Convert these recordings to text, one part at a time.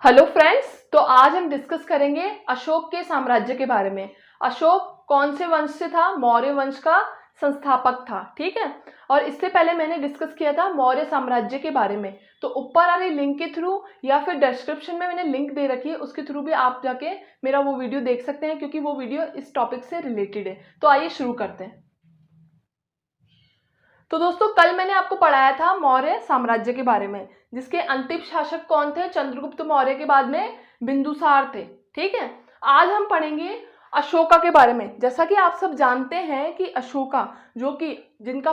Hello friends, तो आज हम डिस्कस करेंगे अशोक के साम्राज्य के बारे में। अशोक कौन से वंश से था? मौर्य वंश का संस्थापक था। ठीक है। और इससे पहले मैंने डिस्कस किया था मौर्य साम्राज्य के बारे में। तो ऊपर आ रही लिंक के थ्रू या फिर डिस्क्रिप्शन में मैंने लिंक दे रखी है, उसके थ्रू भी आप जाके मेरा वो वीडियो देख सकते हैं, क्योंकि वो वीडियो इस टॉपिक से रिलेटेड है। तो आइए शुरू करते हैं। तो दोस्तों, कल मैंने आपको पढ़ाया था मौर्य साम्राज्य के बारे में, जिसके अंतिम शासक कौन थे? चंद्रगुप्त मौर्य के बाद में बिंदुसार थे। ठीक है। आज हम पढ़ेंगे अशोका के बारे में। जैसा कि आप सब जानते हैं कि अशोका, जो कि जिनका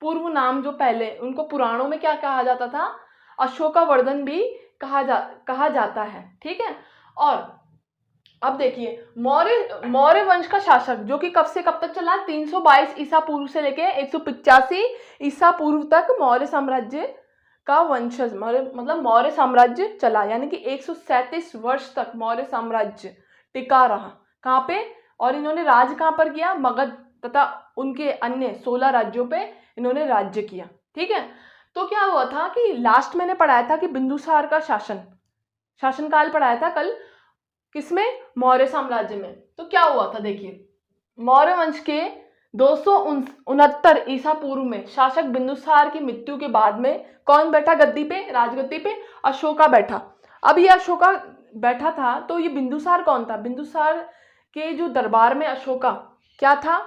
पूर्व नाम जो पहले उनको पुराणों में क्या कहा जाता था? अशोकावर्धन भी कहा जाता है। ठीक है। और अब देखिए, मौर्य मौर्य वंश का शासक जो कि कब से कब तक चला? 322 ईसा पूर्व से लेके 185 ईसा पूर्व तक मौर्य साम्राज्य का वंशज मतलब मौर्य साम्राज्य चला, यानी कि 137 वर्ष तक मौर्य साम्राज्य टिका रहा। कहाँ पे? और इन्होंने राज कहाँ पर किया? मगध तथा उनके अन्य 16 राज्यों पे इन्होंने राज्य किया। ठीक है। तो क्या हुआ था कि लास्ट मैंने पढ़ाया था कि बिंदुसार का शासनकाल पढ़ाया था कल। किसमें? मौर्य साम्राज्य में। तो क्या हुआ था देखिए, मौर्य वंश के 269 ईसा पूर्व में शासक बिंदुसार की मृत्यु के बाद में कौन बैठा गद्दी पे, राजगद्दी पे? अशोका बैठा। अब ये अशोका बैठा था, तो ये बिंदुसार कौन था? बिंदुसार के जो दरबार में अशोका क्या था?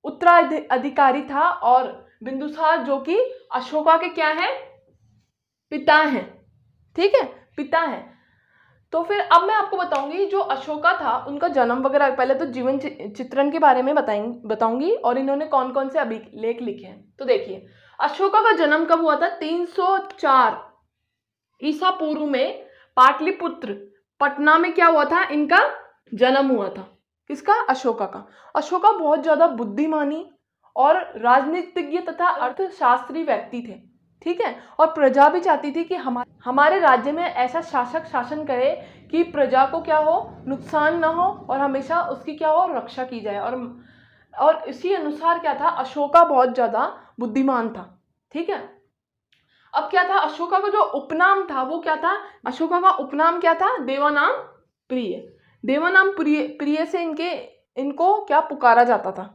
उत्तराधिकारी था। और बिंदुसार जो कि अशोका के क्या है? पिता हैं। ठीक है, पिता हैं। तो फिर अब मैं आपको बताऊंगी जो अशोका था उनका जन्म वगैरह। पहले तो जीवन चित्रण के बारे में बताऊंगी और इन्होंने कौन कौन से अभिलेख लिखे हैं। तो देखिए, अशोका का जन्म कब हुआ था? 304 ईसा पूर्व में पाटलिपुत्र पटना में क्या हुआ था? इनका जन्म हुआ था। किसका? अशोका का। अशोका बहुत ज्यादा बुद्धिमानी और राजनीतिज्ञ तथा अर्थशास्त्री व्यक्ति थे। ठीक है। और प्रजा भी चाहती थी कि हमारे राज्य में ऐसा शासक शासन करे कि प्रजा को क्या हो? नुकसान ना हो और हमेशा उसकी क्या हो? रक्षा की जाए। और इसी अनुसार क्या था? अशोका बहुत ज्यादा बुद्धिमान था। ठीक है। अब क्या था? अशोका का जो उपनाम था वो क्या था? अशोका का उपनाम क्या था? देवानाम प्रिय। देवानाम प्रिय से इनको क्या पुकारा जाता था।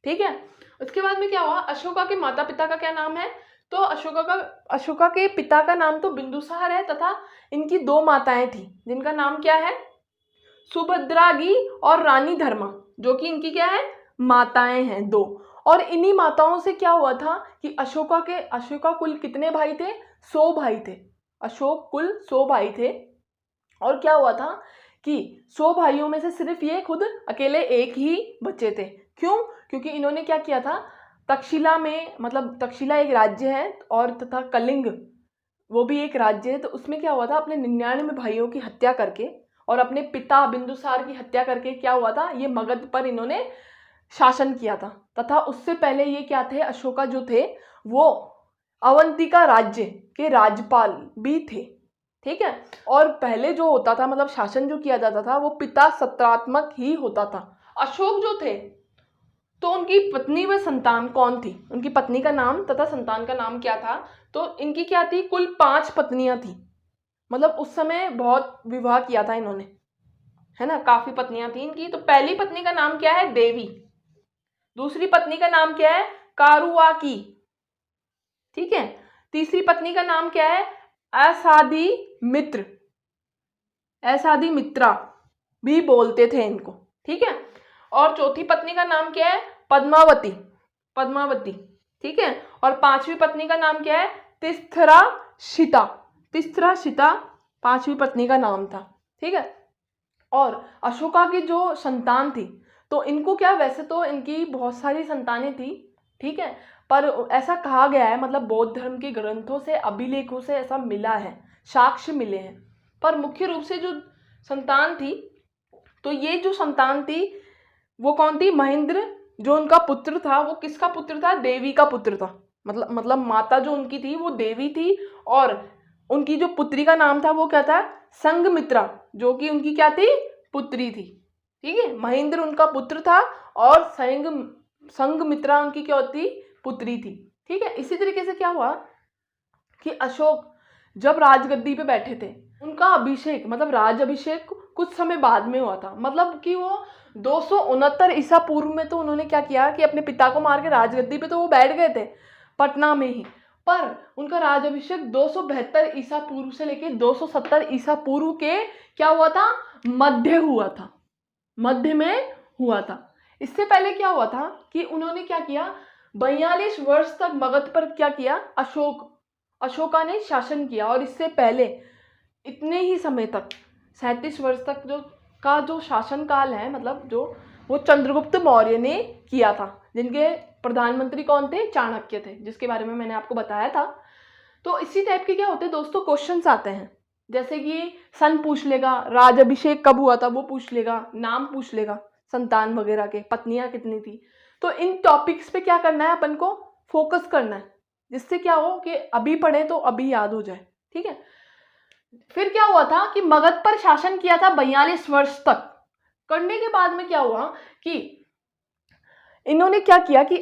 ठीक है। उसके बाद में क्या हुआ? अशोका के माता पिता का क्या नाम है? तो अशोका के पिता का नाम तो बिंदुसार है, तथा इनकी दो माताएं थी जिनका नाम क्या है? सुभद्रागी और रानी धर्मा, जो कि इनकी क्या है? माताएं हैं दो। और इन्हीं माताओं से क्या हुआ था कि अशोका कुल कितने भाई थे? 100 भाई थे। अशोक कुल 100 भाई थे। और क्या हुआ था कि 100 भाइयों में से सिर्फ ये खुद अकेले एक ही बचे थे। क्यों? क्योंकि इन्होंने क्या किया था? तक्षशिला में, मतलब तक्षशिला एक राज्य है और तथा कलिंग वो भी एक राज्य है। तो उसमें क्या हुआ था? अपने 99 भाइयों की हत्या करके और अपने पिता बिंदुसार की हत्या करके क्या हुआ था? ये मगध पर इन्होंने शासन किया था। तथा उससे पहले ये क्या थे? अशोका जो थे वो अवंतिका राज्य के राज्यपाल भी थे। ठीक है। और पहले जो होता था, मतलब शासन जो किया जाता था, वो पिता सत्रात्मक ही होता था। अशोक जो थे तो उनकी पत्नी व संतान कौन थी? उनकी पत्नी का नाम तथा संतान का नाम क्या था? तो इनकी क्या थी? कुल 5 पत्नियां थी। मतलब उस समय बहुत विवाह किया था इन्होंने, है ना? काफी पत्नियां थी इनकी। तो पहली पत्नी का नाम क्या है? देवी। दूसरी पत्नी का नाम क्या है? कारुआकी। ठीक है। तीसरी पत्नी का नाम क्या है? असादी मित्र, असादी मित्रा भी बोलते थे इनको। ठीक है। और चौथी पत्नी का नाम क्या है? पद्मावती, पद्मावती। ठीक है। और पांचवी पत्नी का नाम क्या है? तिस्त्रा शिता, तिस्त्रा शिता पांचवी पत्नी का नाम था। ठीक है। और अशोका की जो संतान थी, तो इनको क्या, वैसे तो इनकी बहुत सारी संतानें थी। ठीक है। पर ऐसा कहा गया है, मतलब बौद्ध धर्म के ग्रंथों से, अभिलेखों से ऐसा मिला है, साक्ष्य मिले हैं। पर मुख्य रूप से जो संतान थी, तो ये जो संतान थी वो कौन थी? महेंद्र जो उनका पुत्र था, वो किसका पुत्र था? देवी का पुत्र था। मतलब माता जो उनकी थी वो देवी थी। और उनकी जो पुत्री का नाम था वो क्या था? संघमित्रा, जो कि उनकी क्या थी? पुत्री थी। ठीक है। महेंद्र उनका पुत्र था और संघमित्रा उनकी क्या होती? पुत्री थी। ठीक है। इसी तरीके से क्या हुआ कि अशोक जब राजगद्दी पे बैठे थे, उनका अभिषेक मतलब राज अभिषेक कुछ समय बाद में हुआ था। मतलब कि वो 269 ईसा पूर्व में तो उन्होंने क्या किया कि अपने पिता को मार के राजगद्दी पे तो वो बैठ गए थे पटना में ही, पर उनका राज अभिषेक 272 ईसा पूर्व से लेके 270 ईसा पूर्व के क्या हुआ था, मध्य हुआ था, मध्य में हुआ था। इससे पहले क्या हुआ था कि उन्होंने क्या किया, 42 वर्ष तक मगध पर क्या किया, अशोका ने शासन किया। और इससे पहले इतने ही समय तक 37 वर्ष तक जो शासन काल है, मतलब जो वो चंद्रगुप्त मौर्य ने किया था, जिनके प्रधानमंत्री कौन थे, चाणक्य थे, जिसके बारे में मैंने आपको बताया था। तो इसी टाइप के क्या होते हैं दोस्तों, क्वेश्चंस आते हैं, जैसे कि सन पूछ लेगा, राज अभिषेक कब हुआ था वो पूछ लेगा, नाम पूछ लेगा संतान वगैरह के, पत्नियां कितनी थी। तो इन टॉपिक्स पे क्या करना है, अपन को फोकस करना है, जिससे क्या हो कि अभी पढ़े तो अभी याद हो जाए। ठीक है। फिर क्या हुआ था कि मगध पर शासन किया था 42 वर्ष तक। करने के बाद में क्या हुआ कि इन्होंने क्या किया कि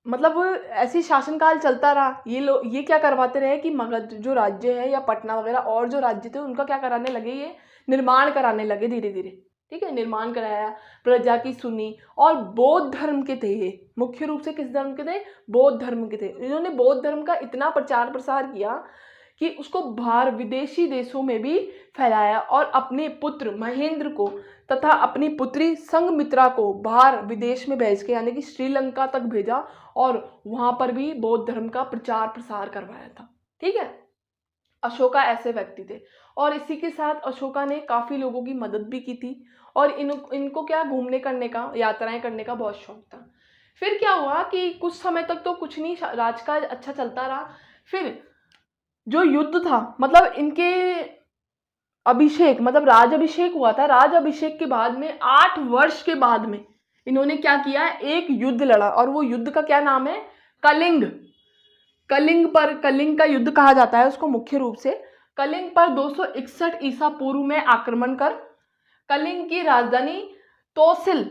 मतलब ऐसी शासनकाल चलता रहा, ये क्या करवाते रहे कि मगध जो राज्य है या पटना वगैरह और जो राज्य थे उनका क्या कराने लगे, ये निर्माण कराने लगे धीरे धीरे। ठीक है, निर्माण कराया, प्रजा की सुनी। और बौद्ध धर्म के थे ये, मुख्य रूप से किस धर्म के थे, बौद्ध धर्म के थे। इन्होंने बौद्ध धर्म का इतना प्रचार प्रसार किया कि उसको बाहर विदेशी देशों में भी फैलाया, और अपने पुत्र महेंद्र को तथा अपनी पुत्री संघमित्रा को बाहर विदेश में भेज के, यानी कि श्रीलंका तक भेजा, और वहां पर भी बौद्ध धर्म का प्रचार प्रसार करवाया था। ठीक है, अशोका ऐसे व्यक्ति थे। और इसी के साथ अशोका ने काफी लोगों की मदद भी की थी, और इनको क्या घूमने करने का, यात्राएं करने का बहुत शौक था। फिर क्या हुआ कि कुछ समय तक तो कुछ नहीं, राजकाज अच्छा चलता रहा। फिर जो युद्ध था, मतलब इनके अभिषेक मतलब राज अभिषेक हुआ था, राज अभिषेक के बाद में 8 वर्ष के बाद में इन्होंने क्या किया, एक युद्ध लड़ा, और वो युद्ध का क्या नाम है, कलिंग। कलिंग का युद्ध कहा जाता है उसको मुख्य रूप से। कलिंग पर 261 ईसा पूर्व में आक्रमण कर कलिंग की राजधानी तोसिल,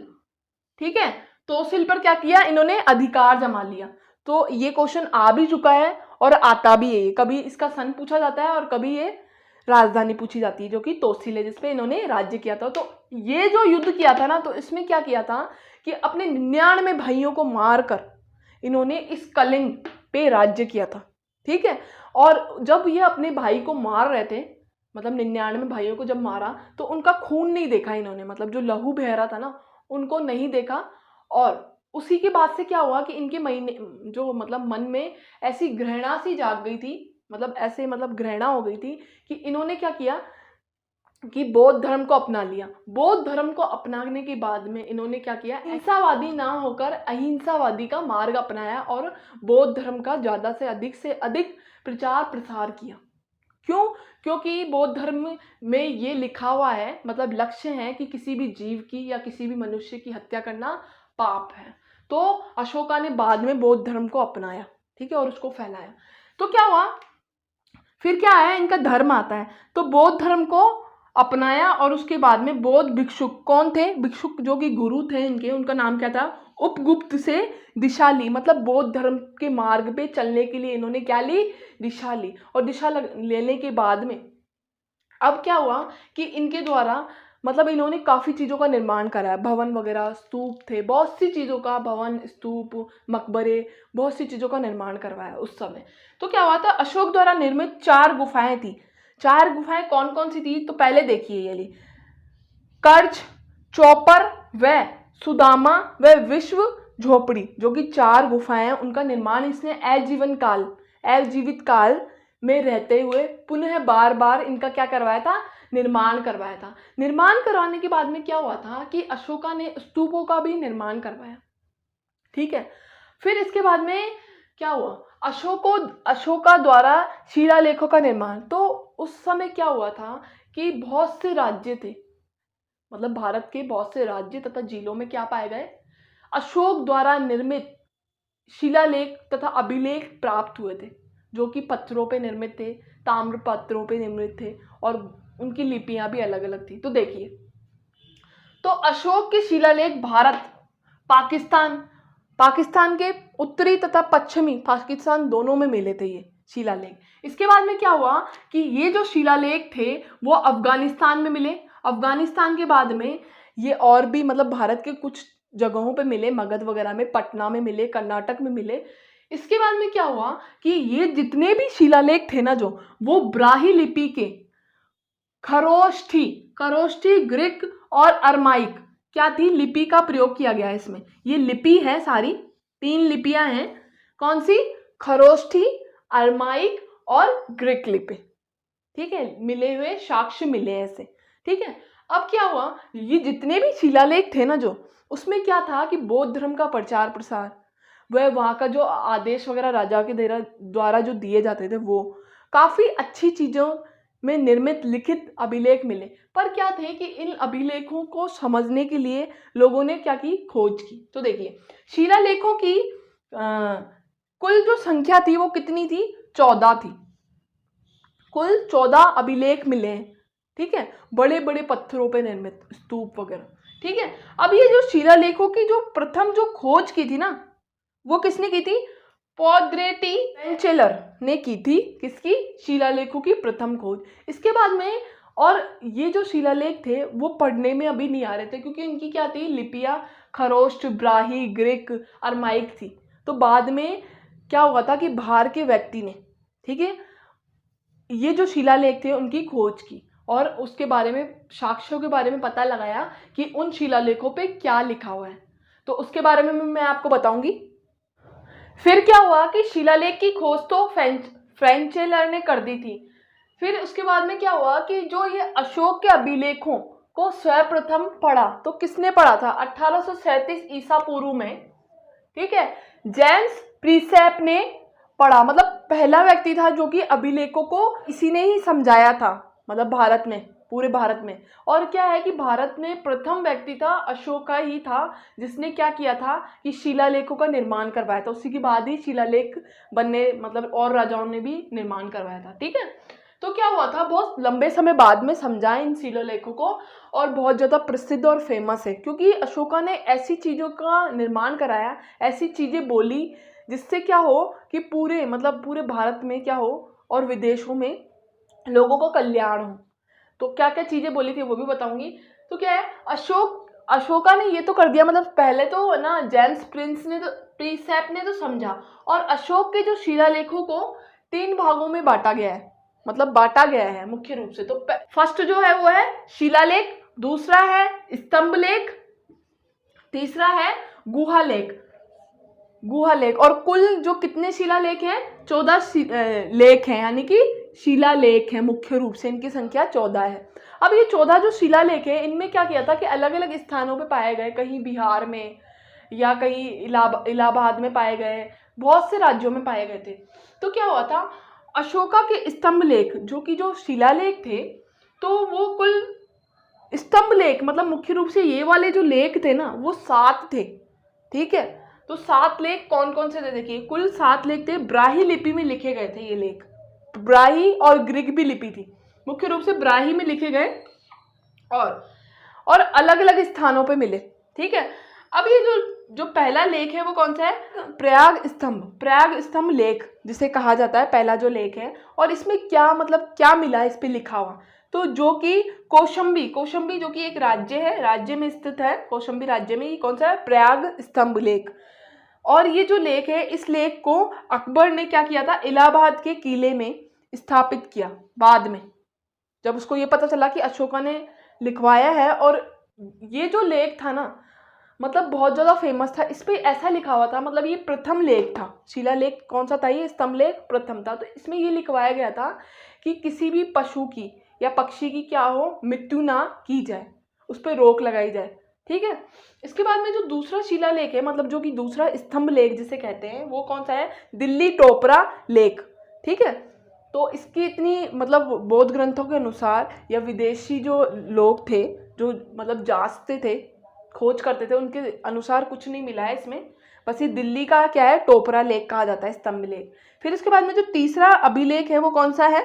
ठीक है, तोसिल पर क्या किया इन्होंने, अधिकार जमा लिया। तो ये क्वेश्चन आ भी चुका है और आता भी है, कभी इसका सन पूछा जाता है और कभी ये राजधानी पूछी जाती है, जो कि तोसिल है, जिसपे इन्होंने राज्य किया था। तो ये जो युद्ध किया था ना, तो इसमें क्या किया था कि अपने 99 भाइयों को मारकर इन्होंने इस कलिंग पे राज्य किया था। ठीक है, और जब ये अपने भाई को मार रहे थे, मतलब 99 भाइयों को जब मारा, तो उनका खून नहीं देखा इन्होंने, मतलब जो लहू बह रहा था ना, उनको नहीं देखा। और उसी के बाद से क्या हुआ कि इनके महीने जो मतलब मन में ऐसी घृणा सी जाग गई थी, मतलब ऐसे मतलब घृणा हो गई थी कि इन्होंने क्या किया कि बौद्ध धर्म को अपना लिया। बौद्ध धर्म को अपनाने के बाद में इन्होंने क्या किया, हिंसावादी ना होकर अहिंसावादी का मार्ग अपनाया और बौद्ध धर्म का ज़्यादा से अधिक प्रचार प्रसार किया। क्यों? क्योंकि बौद्ध धर्म में ये लिखा हुआ है, मतलब लक्ष्य है कि किसी भी जीव की या किसी भी मनुष्य की हत्या करना पाप है। तो अशोका ने बाद में बौद्ध धर्म को अपनाया, ठीक है, और उसको फैलाया। तो क्या हुआ, फिर क्या आया, इनका धर्म आता है। तो बौद्ध धर्म को अपनाया, और उसके बाद में बौद्ध भिक्षुक, कौन थे भिक्षुक, जो कि गुरु थे इनके, उनका नाम क्या था, उपगुप्त से दिशा ली। मतलब बौद्ध धर्म के मार्ग पे चलने के लिए इन्होंने क्या ली, दिशा ली। और दिशा लेने के बाद में अब क्या हुआ कि इनके द्वारा मतलब इन्होंने काफ़ी चीज़ों का निर्माण कराया, भवन वगैरह, स्तूप थे, बहुत सी चीज़ों का, भवन, स्तूप, मकबरे, बहुत सी चीज़ों का निर्माण करवाया उस समय। तो क्या हुआ था, अशोक द्वारा निर्मित 4 गुफाएं थी। 4 गुफाएं कौन कौन सी थी, तो पहले देखिए ये ली, कर्ज, चौपर व सुदामा व विश्व झोपड़ी, जो कि 4 गुफाएं हैं, उनका निर्माण इसने अजीवित काल में रहते हुए पुनः बार बार इनका क्या करवाया था, निर्माण करवाया था। निर्माण करवाने के बाद में क्या हुआ था कि अशोका ने स्तूपों का भी निर्माण करवाया। ठीक है, फिर इसके बाद में क्या हुआ, अशोका द्वारा शिलालेखों का निर्माण। तो उस समय क्या हुआ था कि बहुत से राज्य थे, मतलब भारत के बहुत से राज्य तथा जिलों में क्या पाए गए, अशोक द्वारा निर्मित शिलालेख तथा अभिलेख प्राप्त हुए थे, जो कि पत्थरों पे निर्मित थे, ताम्र पत्रों पे निर्मित थे, और उनकी लिपियां भी अलग अलग थी। तो देखिए, तो अशोक के शिलालेख भारत, पाकिस्तान के उत्तरी तथा पश्चिमी पाकिस्तान दोनों में मिले थे ये शिलालेख। इसके बाद में क्या हुआ कि ये जो शिलालेख थे वो अफगानिस्तान में मिले। अफगानिस्तान के बाद में ये और भी मतलब भारत के कुछ जगहों पे मिले, मगध वगैरह में, पटना में मिले, कर्नाटक में मिले। इसके बाद में क्या हुआ कि ये जितने भी शिलालेख थे ना जो, वो ब्राही लिपि के, खरोष्ठी, ग्रीक और अरमाइक क्या थी, लिपि का प्रयोग किया गया है इसमें। ये लिपि है सारी, 3 लिपियां हैं। कौन सी? खरोष्ठी, अरमाइक और ग्रीक लिपि। ठीक है, मिले हुए साक्ष्य मिले ऐसे। ठीक है, अब क्या हुआ, ये जितने भी शिलालेख थे ना जो, उसमें क्या था कि बौद्ध धर्म का प्रचार प्रसार, वह वहाँ का जो आदेश वगैरह राजा के द्वारा जो दिए जाते थे, वो काफ़ी अच्छी चीज़ों में निर्मित लिखित अभिलेख मिले। पर क्या थे कि इन अभिलेखों को समझने के लिए लोगों ने क्या की, खोज की। तो देखिए, शिलालेखों की कुल जो संख्या थी वो कितनी थी? 14 थी। कुल 14 अभिलेख मिले हैं। ठीक है, बड़े बड़े पत्थरों पे निर्मित स्तूप वगैरह। ठीक है, अब ये जो शिलालेखों की जो प्रथम जो खोज की थी ना, वो किसने की थी? पॉद्रेटी वेंचेलर ने की थी। किसकी? शिलालेखों की प्रथम खोज। इसके बाद में, और ये जो शिलालेख थे वो पढ़ने में अभी नहीं आ रहे थे, क्योंकि इनकी क्या थी, लिपियां खरोष्ठ, ब्राही, ग्रीक, अरमाइक थी। तो बाद में क्या हुआ था कि बाहर के व्यक्ति ने, ठीक है, ये जो शिलालेख थे उनकी खोज की और उसके बारे में, साक्ष्यों के बारे में पता लगाया कि उन शिलालेखों पे क्या लिखा हुआ है। तो उसके बारे में मैं आपको बताऊंगी। फिर क्या हुआ कि शिलालेख की खोज तो फ्रेंचेलर ने कर दी थी। फिर उसके बाद में क्या हुआ कि जो ये अशोक के अभिलेखों को सर्वप्रथम पढ़ा, तो किसने पढ़ा था? 1837 ईसा पूर्व में, ठीक है, जेम्स प्रिसेप ने पढ़ा। मतलब पहला व्यक्ति था जो कि अभिलेखों को इसी ने ही समझाया था, मतलब भारत में, पूरे भारत में। और क्या है कि भारत में प्रथम व्यक्ति था, अशोका ही था, जिसने क्या किया था कि शिलालेखों का निर्माण करवाया था। उसी के बाद ही शिलालेख बनने, मतलब और राजाओं ने भी निर्माण करवाया था। ठीक है, तो क्या हुआ था, बहुत लंबे समय बाद में समझा इन शिलालेखों को, और बहुत ज़्यादा प्रसिद्ध और फेमस है, क्योंकि अशोका ने ऐसी चीज़ों का निर्माण कराया, ऐसी चीज़ें बोली जिससे क्या हो कि पूरे, मतलब पूरे भारत में क्या हो और विदेशों में लोगों को कल्याण हो। तो क्या क्या चीज़ें बोली थी वो भी बताऊंगी। तो क्या है, अशोका ने ये तो कर दिया, मतलब पहले तो ना जेम्स प्रिसेप ने तो समझा, और अशोक के जो शिलालेखों को 3 भागों में बांटा गया है, मतलब बांटा गया है मुख्य रूप से। तो फर्स्ट जो है वो है शिलालेख, दूसरा है स्तंभलेख, तीसरा है गुहालेख। और कुल जो कितने शिलालेख हैं? 14 लेख हैं, यानी कि शिलालेख हैं मुख्य रूप से, इनकी संख्या 14 है। अब ये 14 जो शिलालेख है, इनमें क्या किया था कि अलग अलग स्थानों पे पाए गए, कहीं बिहार में या कहीं इलाहाबाद में पाए गए, बहुत से राज्यों में पाए गए थे। तो क्या हुआ था, अशोका के स्तंभलेख जो कि जो शिलालेख थे, तो वो कुल स्तंभलेख, मतलब मुख्य रूप से ये वाले जो लेख थे ना, वो 7 थे। ठीक है, तो 7 लेख कौन कौन से थे? देखिए, कुल 7 लेख थे, ब्राही लिपि में लिखे गए थे ये लेख। ब्राही और ग्रीक भी लिपि थी, मुख्य रूप से ब्राही में लिखे गए और अलग अलग स्थानों पे मिले। ठीक है, अब ये जो पहला लेख है वो कौन सा है? प्रयाग स्तंभ लेख जिसे कहा जाता है, पहला जो लेख है। और इसमें क्या, मतलब क्या मिला इस पे लिखा हुआ? तो जो कि कौशंबी जो कि एक राज्य है, राज्य में स्थित है, कौशंबी राज्य में, ये कौन सा है? प्रयाग स्तंभ लेख। और ये जो लेख है, इस लेख को अकबर ने क्या किया था? इलाहाबाद के किले में स्थापित किया बाद में, जब उसको ये पता चला कि अशोका ने लिखवाया है। और ये जो लेख था ना, मतलब बहुत ज़्यादा फेमस था। इस पे ऐसा लिखा हुआ था, मतलब ये प्रथम लेख था, शिलालेख कौन सा था? ये स्तंभलेख प्रथम था। तो इसमें ये लिखवाया गया था कि किसी भी पशु की या पक्षी की क्या हो, मृत्यु ना की जाए, उस पर रोक लगाई जाए। ठीक है, इसके बाद में जो दूसरा शिलालेख है, मतलब जो कि दूसरा स्तंभ लेख जिसे कहते हैं, वो कौन सा है? दिल्ली टोपरा लेख। ठीक है, तो इसकी इतनी, मतलब बौद्ध ग्रंथों के अनुसार या विदेशी जो लोग थे, जो मतलब जांचते थे, खोज करते थे, उनके अनुसार कुछ नहीं मिला है इसमें। बस ये दिल्ली का क्या है? टोपरा लेख कहा जाता है, स्तंभ लेख। फिर इसके बाद में जो तीसरा अभिलेख है वो कौन सा है?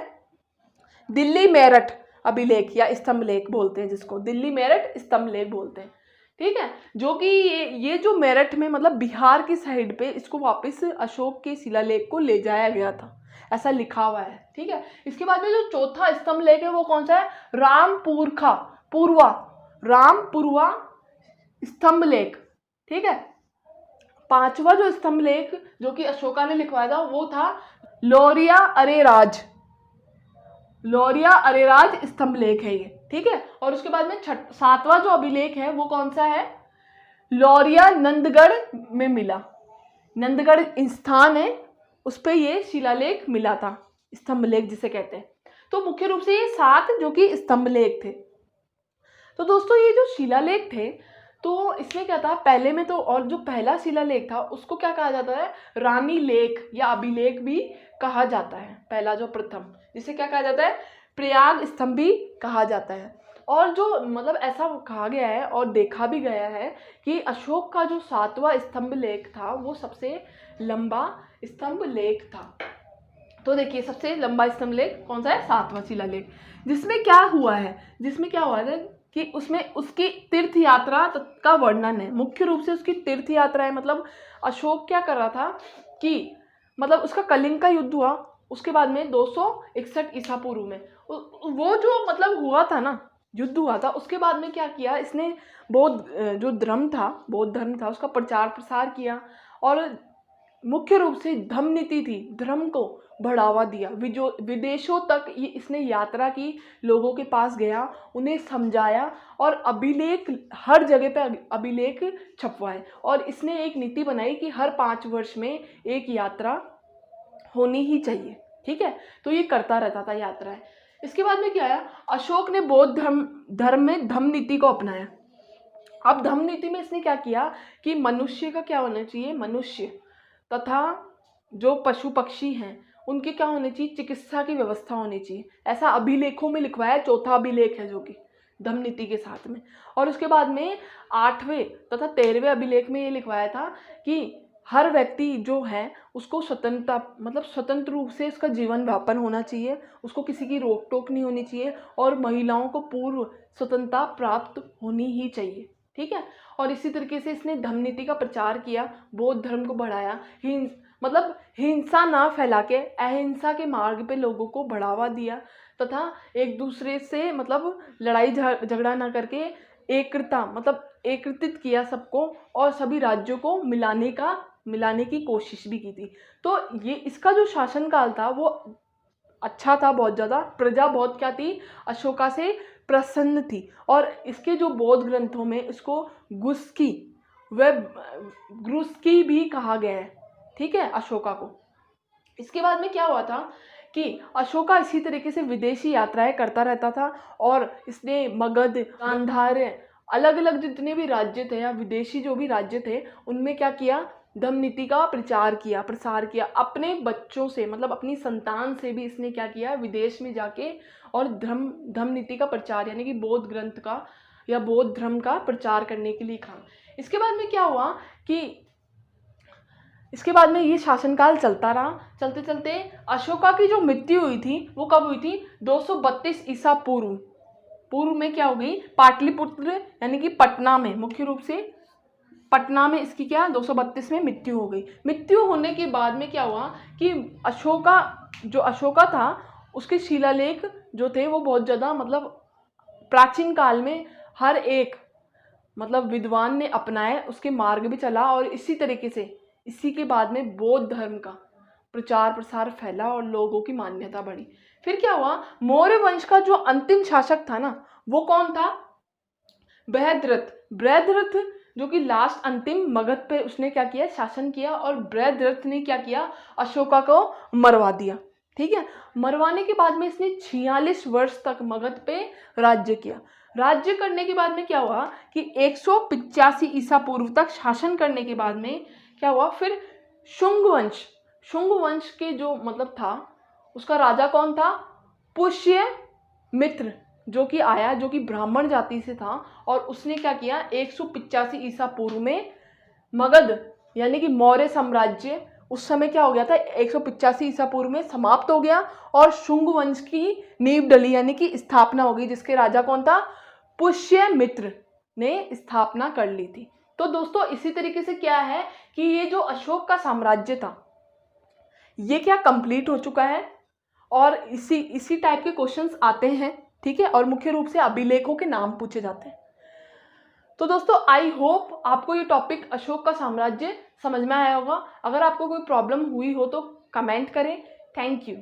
दिल्ली मेरठ अभिलेख या स्तंभ लेख बोलते हैं, जिसको दिल्ली मेरठ स्तंभ लेख बोलते हैं। ठीक है, जो कि ये जो मेरठ में, मतलब बिहार की साइड पे, इसको वापस अशोक के शिलालेख को ले जाया गया था। ऐसा लिखा हुआ है। ठीक है, इसके बाद में जो चौथा स्तंभ लेख है वो कौन सा है, रामपुरवा स्तंभ लेख। ठीक है, पांचवा जो स्तंभ लेख जो कि अशोका ने लिखवाया था वो था लौरिया अरेराज स्तंभ लेख है ये। ठीक है, और उसके बाद में सातवां जो अभिलेख है वो कौन सा है, लौरिया नंदगढ़ में मिला। नंदगढ़ स्थान है, उस पे ये शिलालेख मिला था, स्तंभ लेख जिसे कहते हैं। तो मुख्य रूप से ये 7 जो कि स्तंभ लेख थे। तो दोस्तों ये जो शिलालेख थे तो इसमें क्या था, पहले में तो, और जो पहला शिलालेख था उसको क्या कहा जाता है, रानी लेख या अभिलेख भी कहा जाता है। पहला जो प्रथम, जिसे क्या कहा जाता है, प्रयाग स्तंभ भी कहा जाता है। और जो मतलब ऐसा कहा गया है और देखा भी गया है कि अशोक का जो 7वां स्तंभ लेख था वो सबसे लंबा स्तंभ लेख था। तो देखिए सबसे लंबा स्तंभ लेख कौन सा है, 7वां शिलालेख। जिसमें क्या हुआ है कि उसमें उसकी तीर्थ यात्रा का वर्णन है। मुख्य रूप से उसकी तीर्थ यात्रा है, मतलब अशोक क्या कर रहा था कि मतलब उसका कलिंग का युद्ध हुआ, उसके बाद में 261 ईसा पूर्व में वो जो मतलब हुआ था ना, युद्ध हुआ था, उसके बाद में क्या किया इसने, बौद्ध धर्म था उसका प्रचार प्रसार किया। और मुख्य रूप से धम्म नीति थी, धर्म को बढ़ावा दिया। विदेशों तक ये इसने यात्रा की, लोगों के पास गया, उन्हें समझाया और अभिलेख, हर जगह पे अभिलेख छपवाए। और इसने एक नीति बनाई कि हर 5 वर्ष में एक यात्रा होनी ही चाहिए। ठीक है, तो ये करता रहता था यात्राएं। इसके बाद में क्या है, अशोक ने बौद्ध धर्म में धम्म नीति को अपनाया। अब धम्म नीति में इसने क्या किया कि मनुष्य का क्या होना चाहिए, मनुष्य तथा जो पशु पक्षी हैं उनके क्या होने चाहिए, चिकित्सा की व्यवस्था होनी चाहिए। ऐसा अभिलेखों में लिखवाया, चौथा अभिलेख है जो कि धम्म नीति के साथ में। और उसके बाद में 8वें तथा 13वें अभिलेख में ये लिखवाया था कि हर व्यक्ति जो है उसको स्वतंत्र रूप से उसका जीवन व्यापन होना चाहिए, उसको किसी की रोक टोक नहीं होनी चाहिए और महिलाओं को पूर्ण स्वतंत्रता प्राप्त होनी ही चाहिए। ठीक है, और इसी तरीके से इसने धम्म नीति का प्रचार किया, बौद्ध धर्म को बढ़ाया, हिंसा ना फैला के अहिंसा के मार्ग पे लोगों को बढ़ावा दिया तथा एक दूसरे से लड़ाई झगड़ा ना करके एकत्रित किया सबको और सभी राज्यों को मिलाने की कोशिश भी की थी। तो ये इसका जो शासनकाल था वो अच्छा था बहुत ज़्यादा। प्रजा बहुत क्या थी, अशोका से प्रसन्न थी। और इसके जो बौद्ध ग्रंथों में इसको ग्रुस्की भी कहा गया है। ठीक है, अशोका को। इसके बाद में क्या हुआ था कि अशोका इसी तरीके से विदेशी यात्राएं करता रहता था और इसने मगध, गांधार, अलग अलग जितने भी राज्य थे या विदेशी जो भी राज्य थे उनमें क्या किया, धम्म नीति का प्रसार किया। अपने बच्चों से अपनी संतान से भी इसने क्या किया, विदेश में जाके और धम्म नीति का प्रचार यानी कि बौद्ध ग्रंथ का या बौद्ध धर्म का प्रचार करने के लिए कहा। इसके बाद में क्या हुआ कि इसके बाद में ये शासनकाल चलता रहा। चलते चलते अशोका की जो मृत्यु हुई थी वो कब हुई थी, 232 ईसा पूर्व में क्या हो गई, पाटलिपुत्र यानी कि पटना में, मुख्य रूप से पटना में इसकी क्या 232 में मृत्यु हो गई। मृत्यु होने के बाद में क्या हुआ कि अशोका था उसके शिलालेख जो थे वो बहुत ज़्यादा प्राचीन काल में हर एक विद्वान ने अपनाए, उसके मार्ग भी चला और इसी के बाद में बौद्ध धर्म का प्रचार प्रसार फैला और लोगों की मान्यता बढ़ी। फिर क्या हुआ, मौर्य वंश का जो अंतिम शासक था ना वो कौन था, बृहद्रथ जो कि लास्ट अंतिम मगध पे उसने क्या किया, शासन किया। और बृहद्रथ ने क्या किया, अशोका को मरवा दिया। ठीक है, मरवाने के बाद में इसने 46 वर्ष तक मगध पे राज्य किया। राज्य करने के बाद में क्या हुआ कि 185 ईसा पूर्व तक शासन करने के बाद में क्या हुआ, फिर शुंग वंश के जो था उसका राजा कौन था, पुष्यमित्र जो कि ब्राह्मण जाति से था और उसने क्या किया, 185 ईसा पूर्व में मगध यानी कि मौर्य साम्राज्य उस समय क्या हो गया था, 185 ईसा पूर्व में समाप्त हो गया और शुंग वंश की नींव डली यानी कि स्थापना हो गई, जिसके राजा कौन था, पुष्यमित्र ने स्थापना कर ली थी। तो दोस्तों इसी तरीके से क्या है कि ये जो अशोक का साम्राज्य था ये क्या कंप्लीट हो चुका है और इसी टाइप के क्वेश्चंस आते हैं, ठीक है, और मुख्य रूप से अभिलेखों के नाम पूछे जाते हैं। तो दोस्तों आई होप आपको ये टॉपिक अशोक का साम्राज्य समझ में आया होगा। अगर आपको कोई प्रॉब्लम हुई हो तो कमेंट करें। Thank you.